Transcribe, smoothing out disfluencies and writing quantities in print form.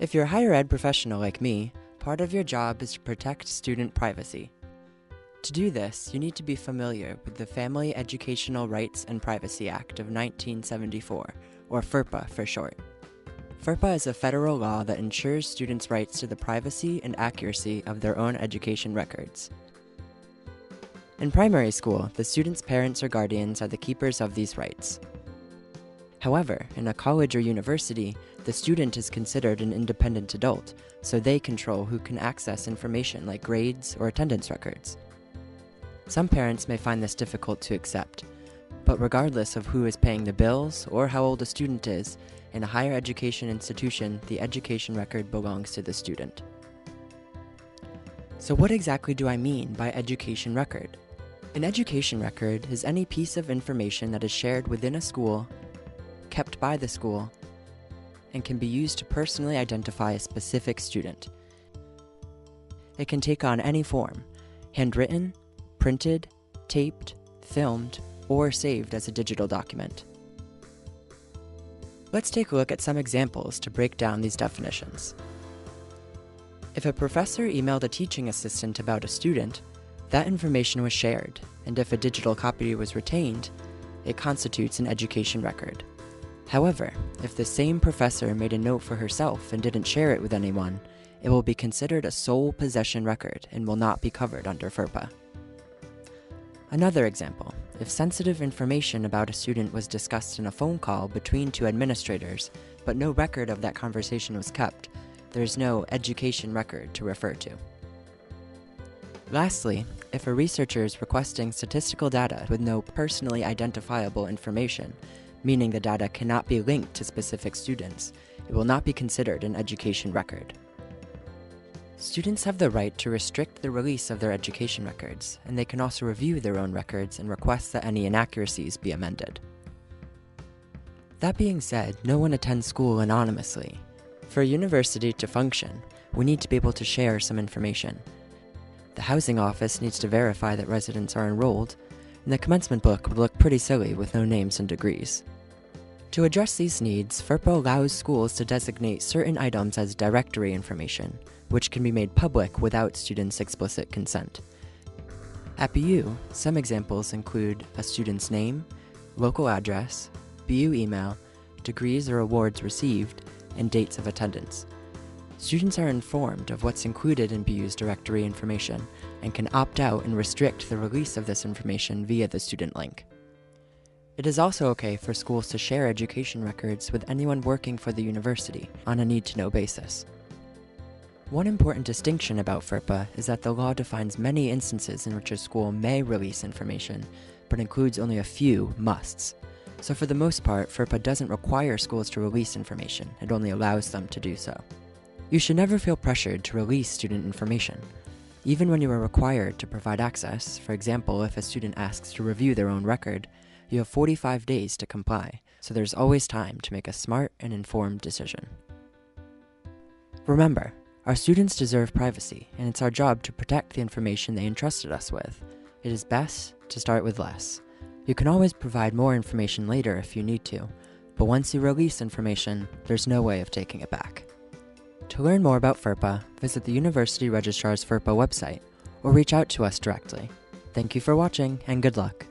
If you're a higher ed professional like me, part of your job is to protect student privacy. To do this, you need to be familiar with the Family Educational Rights and Privacy Act of 1974, or FERPA for short. FERPA is a federal law that ensures students' rights to the privacy and accuracy of their own education records. In primary school, the student's parents or guardians are the keepers of these rights. However, in a college or university, the student is considered an independent adult, so they control who can access information like grades or attendance records. Some parents may find this difficult to accept, but regardless of who is paying the bills or how old a student is, in a higher education institution, the education record belongs to the student. So what exactly do I mean by education record? An education record is any piece of information that is shared within a school, kept by the school, and can be used to personally identify a specific student. It can take on any form: handwritten, printed, taped, filmed, or saved as a digital document. Let's take a look at some examples to break down these definitions. If a professor emailed a teaching assistant about a student, that information was shared, and if a digital copy was retained, it constitutes an education record. However, if the same professor made a note for herself and didn't share it with anyone, it will be considered a sole possession record and will not be covered under FERPA. Another example, if sensitive information about a student was discussed in a phone call between two administrators, but no record of that conversation was kept, there is no education record to refer to. Lastly, if a researcher is requesting statistical data with no personally identifiable information, meaning the data cannot be linked to specific students, it will not be considered an education record. Students have the right to restrict the release of their education records, and they can also review their own records and request that any inaccuracies be amended. That being said, no one attends school anonymously. For a university to function, we need to be able to share some information. The housing office needs to verify that residents are enrolled, and the commencement book would look pretty silly with no names and degrees. To address these needs, FERPA allows schools to designate certain items as directory information, which can be made public without students' explicit consent. At BU, some examples include a student's name, local address, BU email, degrees or awards received, and dates of attendance. Students are informed of what's included in BU's directory information and can opt out and restrict the release of this information via the student link. It is also okay for schools to share education records with anyone working for the university on a need-to-know basis. One important distinction about FERPA is that the law defines many instances in which a school may release information, but includes only a few musts. So for the most part, FERPA doesn't require schools to release information, it only allows them to do so. You should never feel pressured to release student information. Even when you are required to provide access, for example, if a student asks to review their own record, you have 45 days to comply, so there's always time to make a smart and informed decision. Remember, our students deserve privacy, and it's our job to protect the information they entrusted us with. It is best to start with less. You can always provide more information later if you need to, but once you release information, there's no way of taking it back. To learn more about FERPA, visit the University Registrar's FERPA website, or reach out to us directly. Thank you for watching, and good luck.